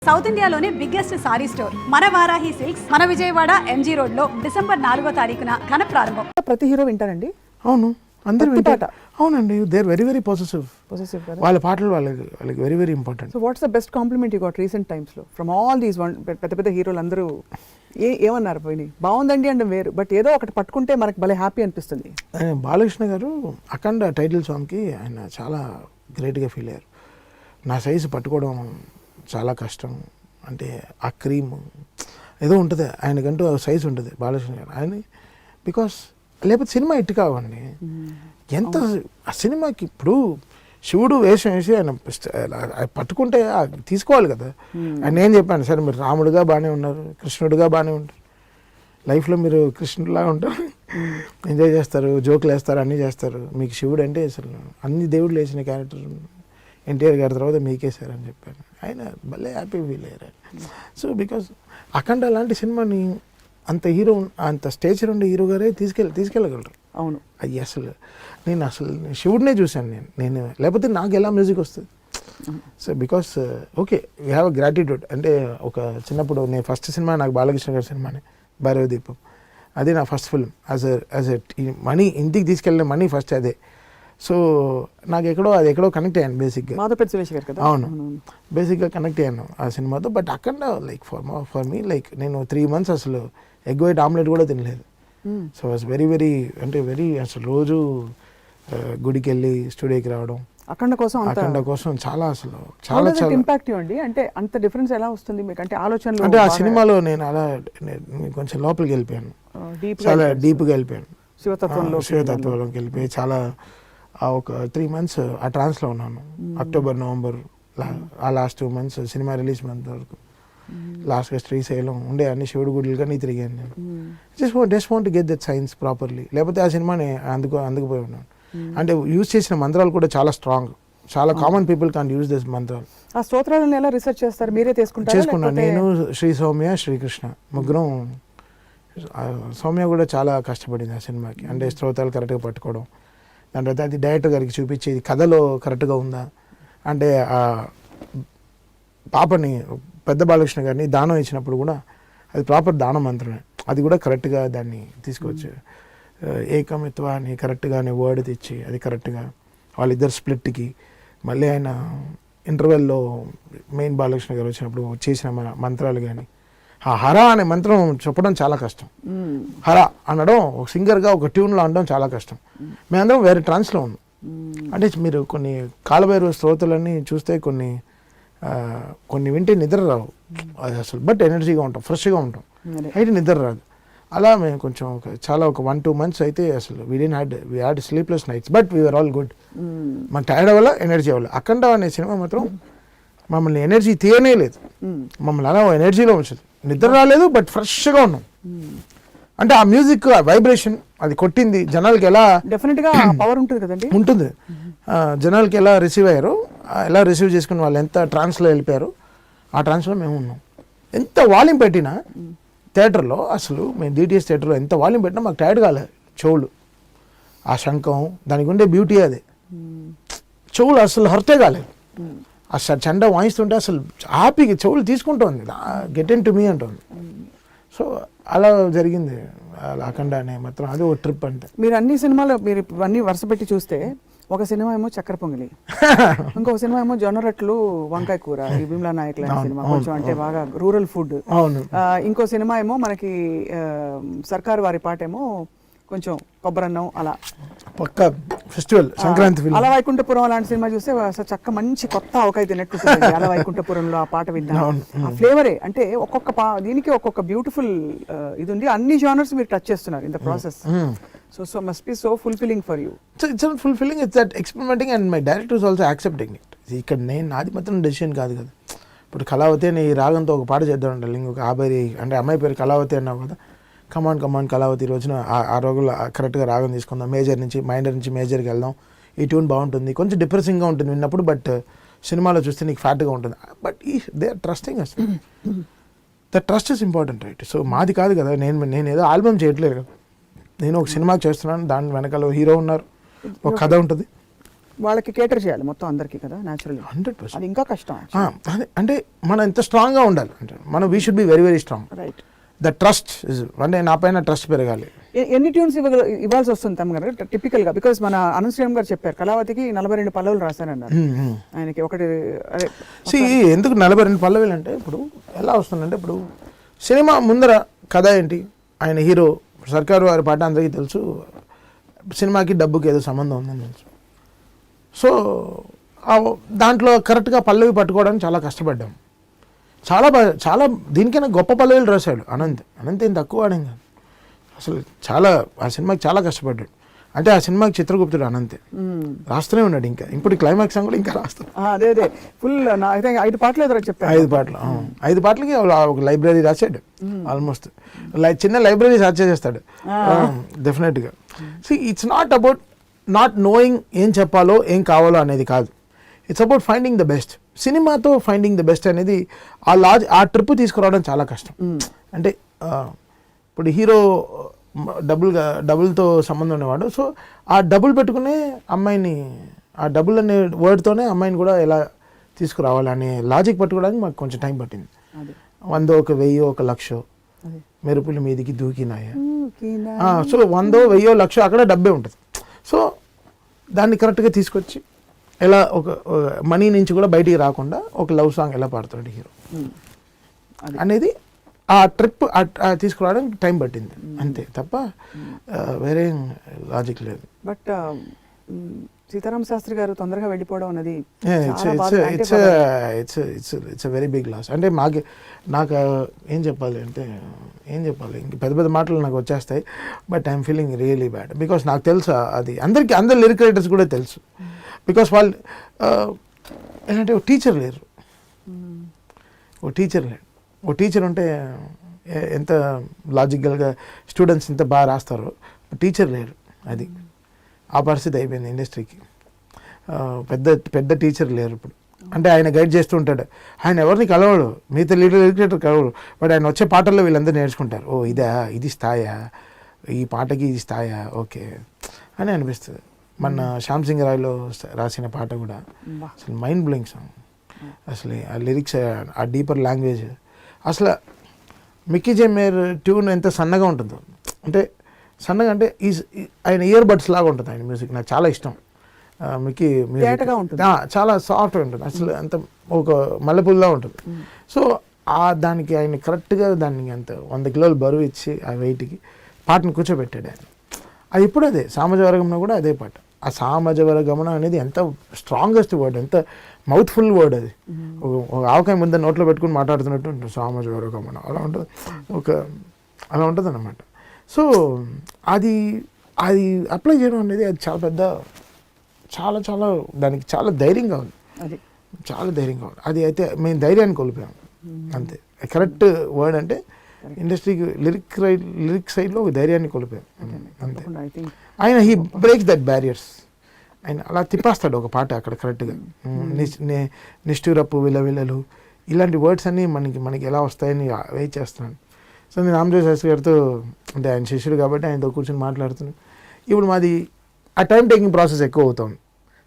South ఇండియాలోనే biggest sorry store మన Varahi silks మన విజయవాడ ఎంజీ రోడ్ లో డిసెంబర్ 4వ తారీఖున ఘన ప్రారంభం. ప్రతి హీరో వింటారండి. అవును, అందరూ వింటారు. అవునండి, they are very very possessive. వాళ్ళ పాటలు వాళ్ళకి very very important. So what's the best compliment you got recent times లో ఫ్రమ్ ఆల్ దీస్ పెద్ద పెద్ద హీరోలు అందరూ ఏమన్నారు? పోయి బాగుందండి అంటే వేరు, బట్ ఏదో ఒకటి పట్టుకుంటే మనకి భలే హ్యాపీ అనిపిస్తుంది. బాలకృష్ణ గారు అఖండ టైటిల్ సాంగ్కి ఆయన చాలా గ్రేట్గా ఫీల్ అయ్యారు. నా సైజు పట్టుకోవడం చాలా కష్టం, అంటే ఆ క్రీమ్ ఏదో ఉంటుంది ఆయనకంటూ సైజు ఉంటుంది బాలకృష్ణ గారు. ఆయన బికాస్ లేకపోతే సినిమా ఇటు కావండి. ఎంత ఆ సినిమాకి ఇప్పుడు శివుడు వేషం వేసి ఆయన పట్టుకుంటే తీసుకోవాలి కదా. ఆయన ఏం చెప్పాను, సరే మీరు రాముడుగా బాగానే ఉన్నారు, కృష్ణుడిగా బాగానే ఉంటారు, లైఫ్లో మీరు కృష్ణుడిలా ఉంటారు, ఎంజాయ్ చేస్తారు, జోకులు వేస్తారు, అన్నీ చేస్తారు. మీకు శివుడు అంటే అసలు అన్ని దేవుళ్ళు వేసిన క్యారెక్టర్ ఎన్టీఆర్ గారి తర్వాత మీకేసారు అని చెప్పాను. ఆయన భలే హ్యాపీ ఫీల్ అయ్యారు. సో బికాస్ అఖండ లాంటి సినిమాని అంత హీరో, అంత స్టేజ్ ఉండే హీరో గారే తీసుకెళ్ళగలరు. అవును, అది అసలు నేను శివుడినే చూశాను నేను లేకపోతే నాకు ఎలా మ్యూజిక్ వస్తుంది. So because okay we have a gratitude. అంటే ఒక చిన్నప్పుడు నేను ఫస్ట్ సినిమా నాకు బాలకృష్ణ గారి సినిమానే భైరవ దీపం. అది నా first film. As a money ఇంటికి తీసుకెళ్ళిన మనీ ఫస్ట్ అదే. సో నాకు ఎక్కడో కనెక్ట్ అయ్యాను బేసిక్గా. మాధవపేట సురేష్ గారు కదా. అవును, బేసిక్గా కనెక్ట్ అయ్యాను ఆ సినిమాతో. బట్ అక్కడ లైక్ ఫర్ మీ లైక్ నేను 3 months అసలు ఎగ్ వైట్ ఆమ్లెట్ కూడా తినలేదు. సో వాజ్ వెరీ వెరీ అంటే వెరీ అసలు రోజు గుడికి వెళ్ళి స్టూడియోకి రావడం అఖండ కోసం చాలా అసలు చాలా ఇంపాక్ట్ అండి. అంటే అంత డిఫరెన్స్ ఎలా వస్తుంది మీకు? అంటే ఆలోచనలు అంటే ఆ సినిమాలో నేను అలా కొంచెం లోపలికి వెళ్ళిపోయాను, చాలా డీప్గా వెళ్ళిపోయాను, శివతత్వంలోకి వెళ్ళిపోయి చాలా ఒక 3 months ఆ ట్రాన్స్లో ఉన్నాను. అక్టోబర్ నవంబర్ ఆ last 2 months cinema release month వరకు లాస్ట్గా శ్రీశైలం ఉండే అన్ని శివుడు గుడులు కానీ తిరిగాను నేను. Just want to get that science properly. లేకపోతే ఆ సినిమాని అందుకుపోయి ఉన్నాను. అంటే యూజ్ చేసిన మంత్రాలు కూడా చాలా స్ట్రాంగ్, చాలా common people can't use this మంత్రాలు. ఆ స్తోత్రాలను ఎలా రీసెర్చ్ చేస్తారు? మీరే చేసుకున్నాను నేను, శ్రీ సౌమ్య, శ్రీకృష్ణ ముగ్గురం. సౌమ్య కూడా చాలా కష్టపడింది ఆ సినిమాకి. అంటే స్తోత్రాలు కరెక్ట్గా పట్టుకోవడం, దాని తర్వాత అది డైరెక్టర్ గారికి చూపించేది కథలో కరెక్ట్గా ఉందా. అంటే ఆ పాపని పెద్ద బాలకృష్ణ గారిని దానం ఇచ్చినప్పుడు కూడా అది ప్రాపర్ దాన మంత్రమే, అది కూడా కరెక్ట్గా దాన్ని తీసుకొచ్చి ఏకమిత్వ అని కరెక్ట్గా అని వర్డ్ తెచ్చి అది కరెక్ట్గా వాళ్ళిద్దరు స్ప్లిట్కి మళ్ళీ ఆయన ఇంటర్వెల్లో మెయిన్ బాలకృష్ణ గారు వచ్చినప్పుడు చేసిన మంత్రాలు కానీ ఆ హర అనే మంత్రం చెప్పడం చాలా కష్టం. హర అనడం ఒక సింగర్గా ఒక ట్యూన్లో అనడం చాలా కష్టం. మేమందరం వేరే ట్రాన్స్లో ఉన్నాం. అంటే మీరు కొన్ని కాలభైరవ స్తోత్రాలన్నీ చూస్తే కొన్ని వింటే నిద్ర రావు అది అసలు, బట్ ఎనర్జీగా ఉంటాం, ఫ్రెష్గా ఉంటాం, అయితే నిద్ర రాదు. అలా మేము కొంచెం ఒక 1-2 months అయితే అసలు we had sleepless nights, but we're all good. మాకు టైర్డ్ అవ్వాల, ఎనర్జీ అవ్వాలి. అఖండ అనే సినిమా మాత్రం మమ్మల్ని ఎనర్జీ తీయనే లేదు, మమ్మల్ని అలా ఎనర్జీలో ఉంచదు. నిద్ర రాలేదు, బట్ ఫ్రెష్గా ఉన్నాం. అంటే ఆ మ్యూజిక్ వైబ్రేషన్ అది కొట్టింది జనాలకి. ఎలా డెఫినెట్గా పవర్ ఉంటుంది కదండి, ఉంటుంది. జనాలకి ఎలా రిసీవ్ అయ్యారో, ఎలా రిసీవ్ చేసుకుని వాళ్ళు ఎంత ట్రాన్స్లో వెళ్ళిపోయారో ఆ ట్రాన్స్లో మేము ఉన్నాం. ఎంత వాల్యూమ్ పెట్టినా థియేటర్లో, అసలు మేము డిటిఎస్ థియేటర్లో ఎంత వాల్యూమ్ పెట్టినా మాకు టైర్డ్ కాలేదు. చెవులు ఆ శంఖం దానికి ఉండే బ్యూటీ అదే, చెవులు అసలు హర్టే కాలేదు. అసలు చండ వాయిస్తుంటే అసలు హ్యాపీగా చెవులు తీసుకుంటుంది, గెట్ ఇన్ టు మీ అంటుంది. సో అలా జరిగింది అఖండ అనే మాత్రం. అది ఒక ట్రిప్. అంటే మీరు అన్ని సినిమాలు మీరు అన్ని వరుస పెట్టి చూస్తే ఒక సినిమా ఏమో చక్కెర పొంగలి, ఇంకొక సినిమా ఏమో జొన్న రొట్టెలు వంకాయ కూర, ఈ భీమ్లా నాయక్ లాంటి సినిమా కొంచెం అంటే బాగా రూరల్ ఫుడ్. ఇంకో సినిమా ఏమో మనకి సర్కారు వారి పాట ఏమో కొంచెం కొబ్బరన్నం అలా పక్క ఫెస్టివల్ సంక్రాంతి. అలా వైకుంఠపురం అలాంటి సినిమా చూస్తే చక్క మంచి కొత్త ఆవకాయ తిన్నట్టు అలా వైకుంఠపురంలో ఆ పాట వింటాను. ఆ ఫ్లేవరే అంటే ఒక్కొక్క దీనికి ఒక్కొక్క బ్యూటిఫుల్ ఇది ఉంది. అన్ని జానర్స్ మీరు టచ్ చేస్తున్నారు in the process. So must be so fulfilling for you. It's not fulfilling, it's that experimenting, and my director is also accepting it. ఇక్కడ నాది మాత్రం డెసిషన్ కాదు కదా. ఇప్పుడు కళావతి అని ఈ రాగంతో ఒక పాట చేద్దాం ఉండాలి. ఇంకొక అంటే అమ్మాయి పేరు కళావతి అన్నావు కదా, కమాన్ కళావతి రోజున ఆ రోజుల్లో కరెక్ట్గా రాగం తీసుకుందాం, మైనర్ నుంచి మేజర్కి వెళ్దాం, ఈ ట్యూన్ బాగుంటుంది, కొంచెం డిప్రెసింగ్గా ఉంటుంది విన్నప్పుడు, బట్ సినిమాలో చూస్తే నీకు ఫ్యాట్గా ఉంటుంది. But they are trusting us. The trust is important, right? So మాది కాదు కదా, నేను ఏదో ఆల్బమ్ చేయట్లేదు కదా, నేను ఒక సినిమా చేస్తున్నాను, దాని వెనకాల హీరో ఉన్నారు, ఒక కథ ఉంటుంది, వాళ్ళకి కేటర్ చేయాలి మొత్తం అందరికీ కదా న్యాచురల్లీ. 100%. అది ఇంకా కష్టం. అదే అంటే మనం ఎంత స్ట్రాంగ్గా ఉండాలి అంటే మనం we should be very very strong. Right. The trust అంటే నా పైన ట్రస్ట్ పెరగాలి. ఎన్ని ట్యూన్స్ ఇవ్వాల్సి వస్తుంది తమ్మగారు టిపికల్గా? బికాస్ మన అనంత్ శ్రీరామ్ గారు చెప్పారు కళావతికి 42 పల్లవులు రాశానన్నారు ఆయనకి. ఒకటి అదే ఎందుకు 42 పల్లవులు అంటే ఇప్పుడు ఎలా వస్తుందంటే ఇప్పుడు సినిమా ముందర కథ ఏంటి, ఆయన హీరో సర్కారు వారి పాట అందరికీ తెలుసు, సినిమాకి డబ్బుకి ఏదో సంబంధం ఉందని తెలుసు. సో దాంట్లో కరెక్ట్గా పల్లవి పట్టుకోవడానికి చాలా కష్టపడ్డాం. చాలా దీనికైనా గొప్ప పల్లవిలు రాశాడు అనంత్ ఏం తక్కువ ఆడేం కాదు అసలు. చాలా ఆ సినిమాకి చాలా కష్టపడ్డాడు. అంటే ఆ సినిమాకి చిత్రగుప్తుడు అనంతే రాస్తూనే ఉన్నాడు. ఇంకా ఇప్పుడు క్లైమాక్స్ కూడా ఇంకా రాస్తాడు. అదే ఫుల్ 5 పాటలు ఎదురు చెప్పారు. 5 పాటలు 5 పాటలకి ఒక లైబ్రరీ రాశాడు ఆల్మోస్ట్. చిన్న లైబ్రరీ సార్చ్ చేస్తాడు డెఫినెట్గా. So it's not about not knowing ఏం చెప్పాలో ఏం కావాలో అనేది కాదు. It's about finding the best. సినిమాతో ఫైండింగ్ ద బెస్ట్ అనేది ఆ ట్రిప్ తీసుకురావడం చాలా కష్టం. అంటే ఇప్పుడు హీరో డబుల్తో సంబంధం ఉండేవాడు. సో ఆ డబుల్ పెట్టుకునే అమ్మాయిని, ఆ డబుల్ అనే వర్డ్తోనే అమ్మాయిని కూడా ఎలా తీసుకురావాలనే లాజిక్ పట్టుకోవడానికి మాకు కొంచెం టైం పట్టింది. 100 ఒక 1000 ఒక 1,00,000 మెరుపులు మీదికి దూకినాయా. సో 100 1000 1,00,000 అక్కడ డబ్బే ఉంటుంది. సో దాన్ని కరెక్ట్గా తీసుకొచ్చి ఎలా ఒక మనీ నుంచి కూడా బయటికి రాకుండా ఒక లవ్ సాంగ్ ఎలా పాడతాడు హీరో అనేది ఆ ట్రిప్ తీసుకురావడానికి టైం పట్టింది అంతే తప్ప వేరే లాజిక్ లేదు. బట్ సీతారామ శాస్త్రి గారు తొందరగా వెళ్ళిపోవడం అనేది ఇట్స్ వెరీ బిగ్ లాస్. అంటే నాకు ఏం చెప్పాలి ఇంక పెద్ద పెద్ద మాటలు నాకు వచ్చేస్తాయి. But I'm feeling really bad because నాకు తెలుసు అది అందరు లిరిక్ రైటర్స్ కూడా తెలుసు. బికాస్ వాళ్ళు ఏంటంటే ఓ టీచర్ లేరు. ఓ టీచర్ ఉంటే ఎంత లాజికల్గా స్టూడెంట్స్ ఎంత బాగా రాస్తారో, టీచర్ లేరు. అది ఆ పరిస్థితి అయిపోయింది ఇండస్ట్రీకి. పెద్ద టీచర్ లేరు ఇప్పుడు. అంటే ఆయన గైడ్ చేస్తూ ఉంటాడు. ఆయన ఎవరిని కలవడు, మిగతా లిటరేటర్ కలవడు. బట్ ఆయన వచ్చే పాటల్లో వీళ్ళందరూ నేర్చుకుంటారు. ఓ ఇది స్థాయా, ఈ పాటకి ఇది స్థాయా, ఓకే అని అనిపిస్తుంది. మన శ్యామ్ సింగ్ రాయ్లో రాసిన పాట కూడా అసలు మైండ్ బ్లోయింగ్ సాంగ్. అసలు ఆ లిరిక్స్, ఆ డీపర్ లాంగ్వేజ్, అసలు మిక్కీ జే మేయర్ ట్యూన్ ఎంత సన్నగా ఉంటుందో. అంటే సన్నగా అంటే ఆయన ఇయర్ బడ్స్ లాగా ఉంటుంది ఆయన మ్యూజిక్. నాకు చాలా ఇష్టం మిక్కీ మ్యూజిక్. చాలా సాఫ్ట్గా ఉంటుంది అసలు, అంత ఒక మల్లెపూల్లా ఉంటుంది. సో దానికి ఆయన కరెక్ట్గా దానికి అంత 100 కిలోలు బరువు ఇచ్చి ఆ వెయిట్కి పాటను కూర్చోబెట్టాడు ఆయన. అది ఇప్పుడు అదే సామజవరగమన కూడా అదే పాట. ఆ సామజవరగమన అనేది ఎంత స్ట్రాంగెస్ట్ వర్డ్, ఎంత మౌత్ఫుల్ వర్డ్. అది ఒక ఆవకాయ ముందు నోట్లో పెట్టుకుని మాట్లాడుతున్నట్టు ఉంటుంది సామజవరగమన. అలా ఉంటుంది అన్నమాట. సో అది అప్లై చేయడం అనేది అది చాలా పెద్ద చాలా దానికి చాలా ధైర్యంగా ఉంది. చాలా ధైర్యంగా ఉంది. అది అయితే మేము ధైర్యాన్ని కోల్పోయాము అంతే. కరెక్ట్ వర్డ్ అంటే ఇండస్ట్రీకి లిరిక్ సైడ్లో ఒక ధైర్యాన్ని కోల్పోయాం అంతే. ఆయన హీ బ్రేక్స్ దట్ బ్యారియర్స్. ఆయన అలా తిప్పేస్తాడు ఒక పాట అక్కడ కరెక్ట్గా. నిష్ఠూరపు విలవిలలు ఇలాంటి వర్డ్స్ అన్నీ మనకి ఎలా వస్తాయని వెయిట్ చేస్తున్నాను. సో నేను రామజోగ శాస్త్రి గారితో, అంటే ఆయన శిష్యుడు కాబట్టి ఆయనతో కూర్చొని మాట్లాడుతున్నాను. ఇప్పుడు మాది ఆ టైం టేకింగ్ ప్రాసెస్ ఎక్కువ అవుతుంది.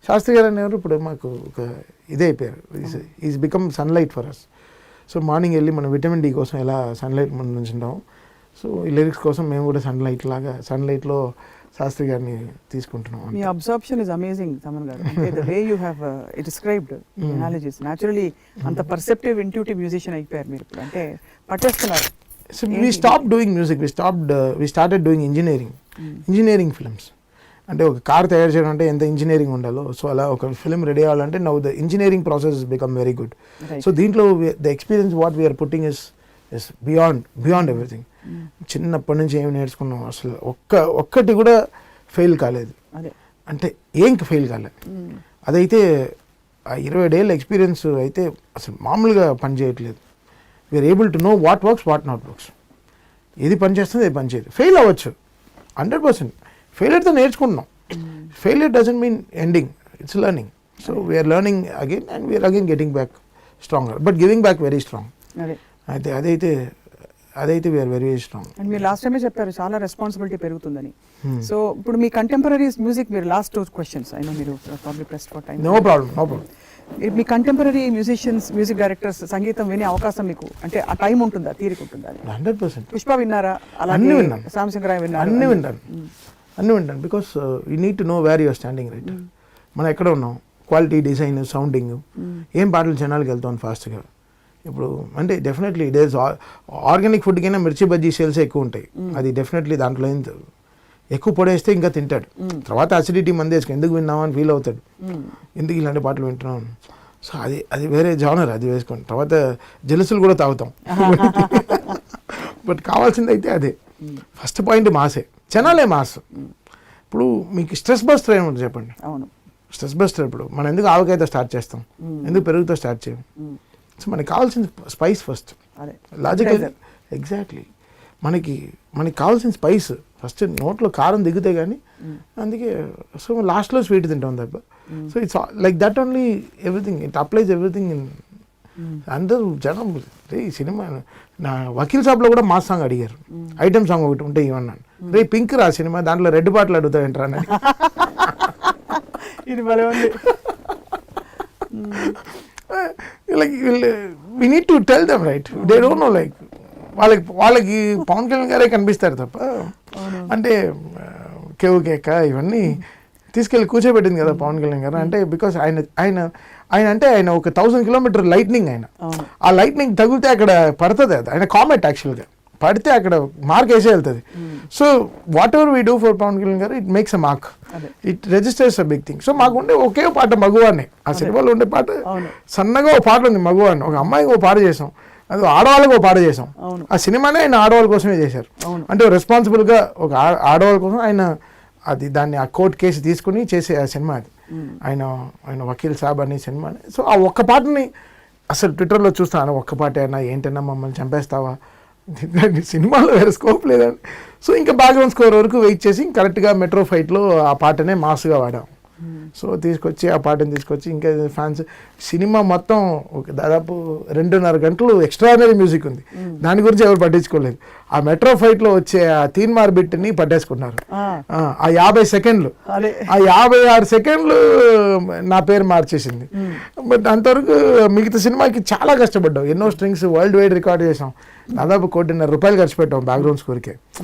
శాస్త్రి గారు అనేవారు ఇప్పుడు మాకు ఒక ఇదే అయిపోయారు. Is become sunlight for us. So morning వెళ్ళి మనం విటమిన్ డి కోసం ఎలా సన్లైట్ ముందు నుంచి ఉంటాము, సో ఈ లిరిక్స్ కోసం మేము కూడా సన్లైట్లో శాస్త్రి గారిని తీసుకుంటున్నాం. మీ అబ్జర్ప్షన్ ఇస్ అమేజింగ్ తమన్ గారు. The way you have described analogies, naturally అంత పర్సెప్టివ్ ఇంట్యూటివ్ మ్యూజిషియన్ అయిపోయారు మీరు ఇప్పుడు. అంటే పట్టేస్తున్నారు. So we stopped doing music. We started doing engineering films. అంటే ఒక కార్ తయారు చేయడం అంటే ఎంత ఇంజనీరింగ్ ఉండాలో, సో అలా ఒక ఫిల్మ్ రెడీ అవ్వాలంటే now the engineering process is become very good. So దీంట్లో the experience what we are putting is beyond everything. చిన్నప్పటి నుంచి ఏమి నేర్చుకున్నాం అసలు ఒక్కటి కూడా ఫెయిల్ కాలేదు. అంటే ఏం ఫెయిల్ కాలేదు. అదైతే ఆ 27 ఏళ్ళ ఎక్స్పీరియన్స్ అయితే అసలు మామూలుగా పని చేయట్లేదు. We're able to know what works what not works. ఏది పని చేస్తుంది ఏది పని చేయదు. ఫెయిల్ అవ్వచ్చు 100%. ఫెయిల్యూర్తో నేర్చుకుంటున్నాం. Failure doesn't mean ending, it's learning. So we are learning again and we are again getting back stronger, but giving back very strong. అయితే అదైతే అదైతే వీఆర్ వెరీ స్ట్రాంగ్. అండ్ మీరు లాస్ట్ టైమే చెప్పారు చాలా రెస్పాన్సిబిలిటీ పెరుగుతుందని. సో ఇప్పుడు మీ కంటెంపరీ మ్యూజిక్, మీరు లాస్ట్ 2 questions, అయినా మీరు probably press for time. No problem. మీ కంటెంపరీ మ్యూజిషియన్స్, మ్యూజిక్ డైరెక్టర్స్ సంగీతం వినే అవకాశం మీకు అంటే ఆ టైం ఉంటుందా, తీరిక ఉంటుందా? 100%. పుష్ప విన్నారా? అన్ని విన్నాను. సామ్సింగ్ రాయ్ విన్నారా? అన్ని వింటాను because you need to know where you're standing, right? మనం ఎక్కడ ఉన్నాం, క్వాలిటీ, డిజైన్, సౌండింగ్, ఏం పాటలు జనాలకు వెళ్తాం ఫాస్ట్గా. ఇప్పుడు అంటే డెఫినెట్లీ డేస్ ఆర్గానిక్ ఫుడ్ కైనా మిర్చి బజ్జీ సేల్స్ ఎక్కువ ఉంటాయి. అది డెఫినెట్లీ దాంట్లో ఎక్కువ పొడేస్తే ఇంకా తింటాడు. తర్వాత అసిడిటీ మంది వేసుకుని ఎందుకు విన్నామని ఫీల్ అవుతాడు, ఎందుకు ఇలాంటి పాటలు వింటున్నాం. సో అది వేరే జానర్, అది వేసుకోండి. తర్వాత జెలుసులు కూడా తాగుతాం. బట్ కావాల్సింది అయితే అదే. ఫస్ట్ పాయింట్ మాసే, జనాలే మాస్. ఇప్పుడు మీకు స్ట్రెస్ బస్టర్ ఏముంటుంది చెప్పండి? అవును, స్ట్రెస్ బస్టర్. ఇప్పుడు మనం ఎందుకు ఆవకాయతో స్టార్ట్ చేస్తాం, ఎందుకు పెరుగుతో స్టార్ట్ చేయం? సో మనకి కావాల్సింది స్పైస్ ఫస్ట్, లాజికల్. ఎగ్జాక్ట్లీ, మనకి కావాల్సిన స్పైస్ ఫస్ట్. నోట్లో కారం దిగితే కానీ, అందుకే సో లాస్ట్లో స్వీట్ తింటాం తప్ప. So it's like that only, everything it applies everything in. అందరూ జనం ఈ సినిమా నా వకీల్ సాబ్లో కూడా మాస్ సాంగ్ అడిగారు, ఐటమ్ సాంగ్ ఒకటి ఉంటే ఇవన్నాను. రే పింక్ రా సినిమా, దాంట్లో రెడ్ పాటలు అడుగుతాయంటారా అని. ఇది భలే ఉంది. Like we need to tell them, right? They don't know. Like వాళ్ళకి పవన్ కళ్యాణ్ గారే కనిపిస్తారు తప్ప, అంటే కేవ్ కేక ఇవన్నీ తీసుకెళ్ళి కూర్చోబెట్టింది కదా పవన్ కళ్యాణ్ గారు. అంటే బికాస్ ఆయన ఒక 1000 కిలోమీటర్ లైట్నింగ్. ఆ లైట్నింగ్ తగిలితే అక్కడ పడుతుంది, అది ఆయన కామెట్ యాక్చువల్గా. పడితే అక్కడ మార్క్ వేసే వెళ్తుంది. So whatever we do for Pawan Kalyan గారు, it makes a mark, it registers a big thing. So మాకు ఉండే ఒకే పాట మగువాన్ని, ఆ సినిమాలో ఉండే పాట సన్నగా ఒక పాట ఉంది మగువాన్ని. ఒక అమ్మాయికి ఒక పాట చేసాం, అది ఆడవాళ్ళకి ఒక పాట చేసాం. ఆ సినిమానే ఆయన ఆడవాళ్ళ కోసమే చేశారు. అంటే రెస్పాన్సిబుల్గా ఒక ఆడవాళ్ళ కోసం ఆయన దాన్ని ఆ కోర్టు కేసు తీసుకుని చేసే ఆ సినిమా అది. ఆయన వకీల్ సాబ్ అనే సినిమా. సో ఆ ఒక్క పాటని అసలు ట్విట్టర్లో చూస్తాను, ఒక్క పాట అయినా ఏంటన్నా మమ్మల్ని చంపేస్తావా, సినిమాలో వేరే స్కోప్ లేదండి. సో ఇంకా బ్యాక్గ్రౌండ్ స్కోర్ వరకు వెయిట్ చేసి కరెక్ట్గా మెట్రో ఫైట్లో ఆ పాటనే మాస్గా వాడాం. సో తీసుకొచ్చి ఆ పాటను తీసుకొచ్చి ఇంకా ఫ్యాన్స్ సినిమా మొత్తం ఒక దాదాపు 2.5 గంటలు ఎక్స్ట్రాడినరీ మ్యూజిక్ ఉంది. దాని గురించి ఎవరు పట్టించుకోలేదు. ఆ మెట్రో ఫైట్లో వచ్చే ఆ తీన్మార్ బిట్ని పట్టేసుకున్నారు. ఆ 50 సెకండ్లు, ఆ 56 సెకండ్లు నా పేరు మార్చేసింది. బట్ అంతవరకు మిగతా సినిమాకి చాలా కష్టపడ్డాం. ఎన్నో స్ట్రింగ్స్ వరల్డ్ వైడ్ రికార్డ్ చేసాం. దాదాపు 1.5 కోటి రూపాయలు ఖర్చు పెట్టాం బ్యాక్గ్రౌండ్ స్కోర్కే.